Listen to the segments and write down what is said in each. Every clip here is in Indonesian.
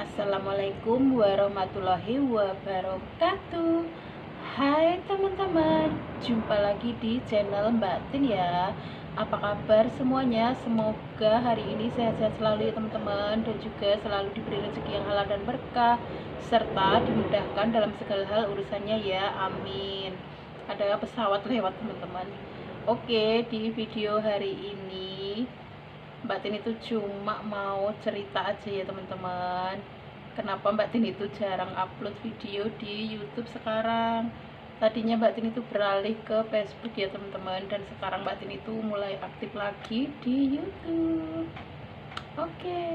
Assalamualaikum warahmatullahi wabarakatuh. Hai teman-teman, jumpa lagi di channel Mbak Tin ya. Apa kabar semuanya? Semoga hari ini sehat-sehat selalu ya teman-teman, dan juga selalu diberi rezeki yang halal dan berkah, serta dimudahkan dalam segala hal urusannya ya, amin. Ada pesawat lewat teman-teman. Oke, di video hari ini Mbak Tin itu cuma mau cerita aja ya teman-teman. Kenapa Mbak Tin itu jarang upload video di YouTube sekarang. Tadinya Mbak Tin itu beralih ke Facebook ya teman-teman, dan sekarang Mbak Tin itu mulai aktif lagi di YouTube. Oke.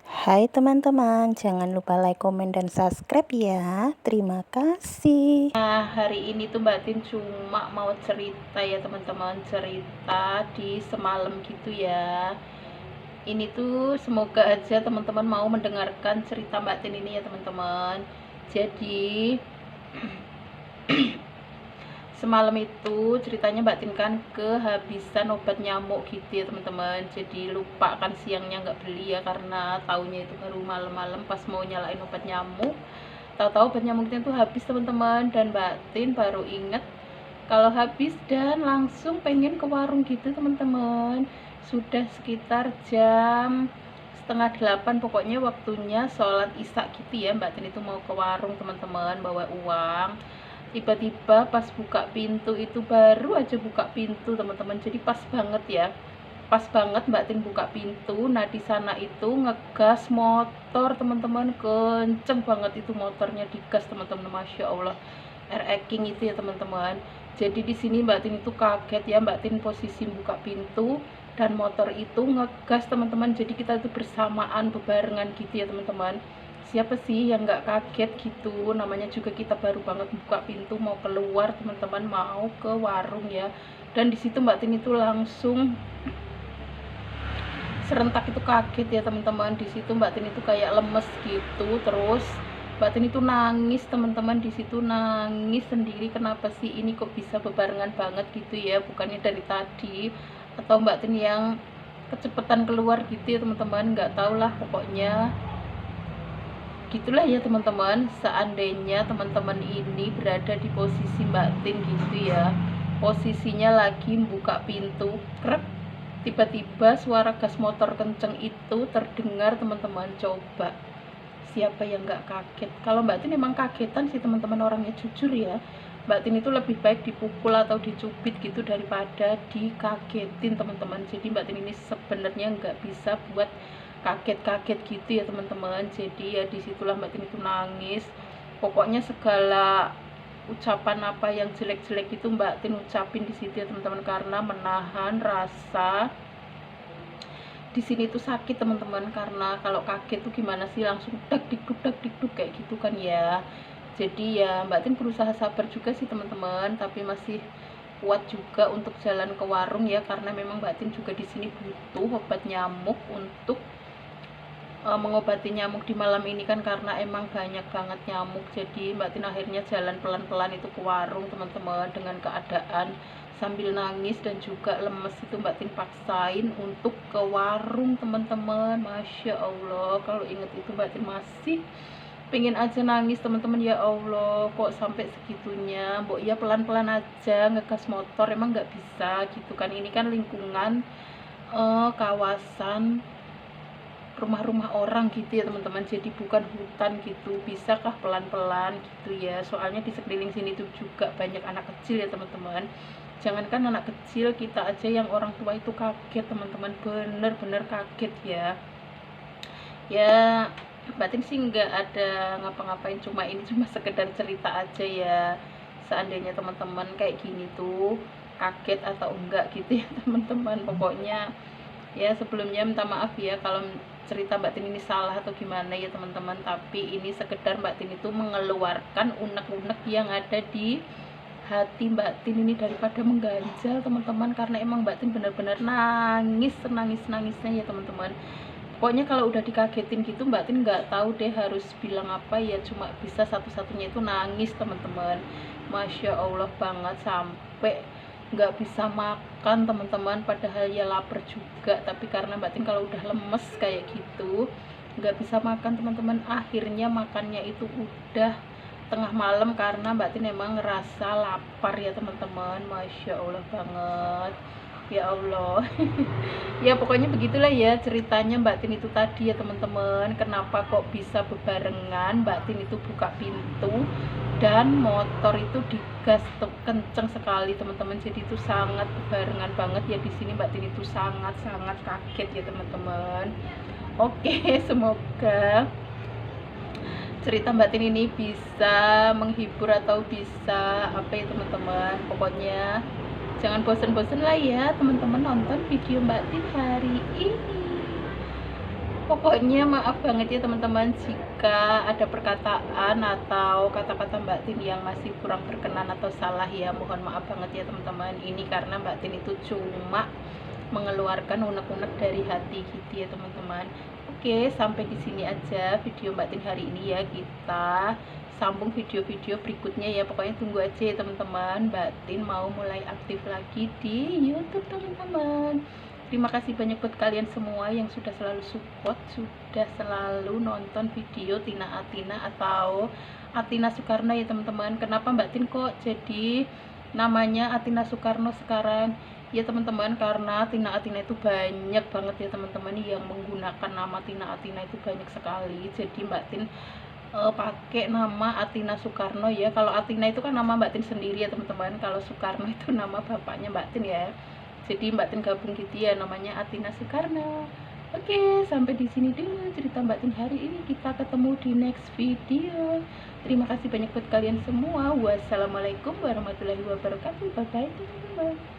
Hai teman-teman, jangan lupa like, komen, dan subscribe ya. Terima kasih. Nah, hari ini tuh Mbak Tin cuma mau cerita ya teman-teman, cerita di semalam gitu ya. Ini tuh semoga aja teman-teman mau mendengarkan cerita Mbak Tin ini ya teman-teman. Jadi semalam itu ceritanya Mbak Tin kan kehabisan obat nyamuk gitu ya teman-teman. Jadi lupa kan siangnya nggak beli ya, karena taunya itu baru malam-malam pas mau nyalain obat nyamuk. Tahu-tahu obat nyamuknya tuh habis teman-teman, dan Mbak Tin baru inget kalau habis dan langsung pengen ke warung gitu teman-teman. Sudah sekitar jam setengah 8, pokoknya waktunya sholat isya gitu ya. Mbak Tin itu mau ke warung teman-teman, bawa uang. Tiba-tiba pas buka pintu itu, baru aja buka pintu teman-teman, jadi pas banget ya, pas banget Mbak Tin buka pintu. Nah di sana itu ngegas motor teman-teman, kenceng banget itu motornya digas teman-teman, masya Allah, King itu ya teman-teman. Jadi di sini Mbak Tin itu kaget ya, Mbak Tin posisi buka pintu dan motor itu ngegas teman-teman, jadi kita itu bersamaan bebarengan gitu ya teman-teman. Siapa sih yang nggak kaget gitu, namanya juga kita baru banget buka pintu mau keluar teman-teman, mau ke warung ya. Dan di situ Mbak Tin itu langsung serentak itu kaget ya teman-teman. Di situ Mbak Tin itu kayak lemes gitu, terus Mbak Tin itu nangis teman-teman, di situ nangis sendiri. Kenapa sih ini kok bisa bebarengan banget gitu ya, bukannya dari tadi, atau Mbak Tin yang kecepatan keluar gitu ya teman-teman, nggak tahu lah pokoknya gitulah ya teman-teman. Seandainya teman-teman ini berada di posisi Mbak Tin gitu ya, posisinya lagi buka pintu, krep, tiba-tiba suara gas motor kenceng itu terdengar teman-teman. Coba siapa yang nggak kaget? Kalau Mbak Tin emang kagetan sih teman-teman, orangnya jujur ya. Mbak Tin itu lebih baik dipukul atau dicubit gitu daripada dikagetin teman-teman. Jadi Mbak Tin ini sebenarnya nggak bisa buat kaget-kaget gitu ya teman-teman. Jadi ya disitulah Mbak Tin itu nangis. Pokoknya segala ucapan apa yang jelek-jelek itu Mbak Tin ucapin di situ ya teman-teman, karena menahan rasa di sini tuh sakit teman-teman. Karena kalau kaget tuh gimana sih, langsung dak dikduk kayak gitu kan ya. Jadi ya Mbak Tin berusaha sabar juga sih teman-teman, tapi masih kuat juga untuk jalan ke warung ya, karena memang Mbak Tin juga di sini butuh obat nyamuk untuk mengobati nyamuk di malam ini kan, karena emang banyak banget nyamuk. Jadi Mbak Tin akhirnya jalan pelan-pelan itu ke warung teman-teman, dengan keadaan sambil nangis dan juga lemes itu Mbak Tin paksain untuk ke warung teman-teman. Masya Allah, kalau inget itu Mbak Tin masih pengen aja nangis teman-teman. Ya Allah, kok sampai segitunya. Mbok ya pelan-pelan aja ngegas motor, emang nggak bisa gitu kan, ini kan lingkungan kawasan rumah-rumah orang gitu ya teman-teman, jadi bukan hutan gitu. Bisakah pelan-pelan gitu ya, soalnya di sekeliling sini tuh juga banyak anak kecil ya teman-teman. Jangankan anak kecil, kita aja yang orang tua itu kaget teman-teman, bener-bener kaget ya. Ya Batin sih nggak ada ngapa-ngapain, cuma ini cuma sekedar cerita aja ya. Seandainya teman-teman kayak gini tuh kaget atau enggak gitu ya teman-teman. Pokoknya ya sebelumnya minta maaf ya kalau cerita Mbak Tin ini salah atau gimana ya teman-teman, tapi ini sekedar Mbak Tin itu mengeluarkan unek-unek yang ada di hati Mbak Tin ini daripada mengganjal teman-teman, karena emang Mbak Tin benar-benar nangis senangis-nangisnya ya teman-teman. Pokoknya kalau udah dikagetin gitu Mbak Tin nggak tahu deh harus bilang apa ya, cuma bisa satu-satunya itu nangis teman-teman. Masya Allah banget, sampai nggak bisa makan teman-teman, padahal ya lapar juga, tapi karena Mbak Tin kalau udah lemes kayak gitu nggak bisa makan teman-teman. Akhirnya makannya itu udah tengah malam karena Mbak Tin emang ngerasa lapar ya teman-teman. Masya Allah banget, ya Allah. Ya pokoknya begitulah ya ceritanya Mbak Tin itu tadi ya teman-teman. Kenapa kok bisa bebarengan? Mbak Tin itu buka pintu dan motor itu digas tuh kenceng sekali teman-teman, jadi itu sangat bebarengan banget ya. Di sini Mbak Tin itu sangat-sangat kaget ya teman-teman. Oke, semoga cerita Mbak Tin ini bisa menghibur atau bisa apa ya teman-teman. Pokoknya jangan bosen-bosen lah ya teman-teman nonton video Mbak Tin hari ini. Pokoknya maaf banget ya teman-teman jika ada perkataan atau kata-kata Mbak Tin yang masih kurang berkenan atau salah ya. Mohon maaf banget ya teman-teman. Ini karena Mbak Tin itu cuma mengeluarkan unek-unek dari hati gitu ya teman-teman. Oke, sampai di sini aja video Mbak Tin hari ini ya. Kita sambung video-video berikutnya ya. Pokoknya tunggu aja ya teman-teman. Mbak Tin mau mulai aktif lagi di YouTube teman-teman. Terima kasih banyak buat kalian semua yang sudah selalu support, sudah selalu nonton video Tina Atina atau Atina Soekarno ya teman-teman. Kenapa Mbak Tin kok jadi namanya Atina Soekarno sekarang? Ya teman-teman, karena Tina Atina itu banyak banget ya teman-teman yang menggunakan nama Tina Atina itu banyak sekali. Jadi Mbak Tin pakai nama Atina Soekarno ya. Kalau Atina itu kan nama Mbak Tin sendiri ya teman-teman. Kalau Soekarno itu nama bapaknya Mbak Tin ya. Jadi Mbak Tin gabung gitu ya, namanya Atina Soekarno. Oke, sampai di sini dulu cerita Mbak Tin hari ini. Kita ketemu di next video. Terima kasih banyak buat kalian semua. Wassalamualaikum warahmatullahi wabarakatuh. Bye bye teman-teman.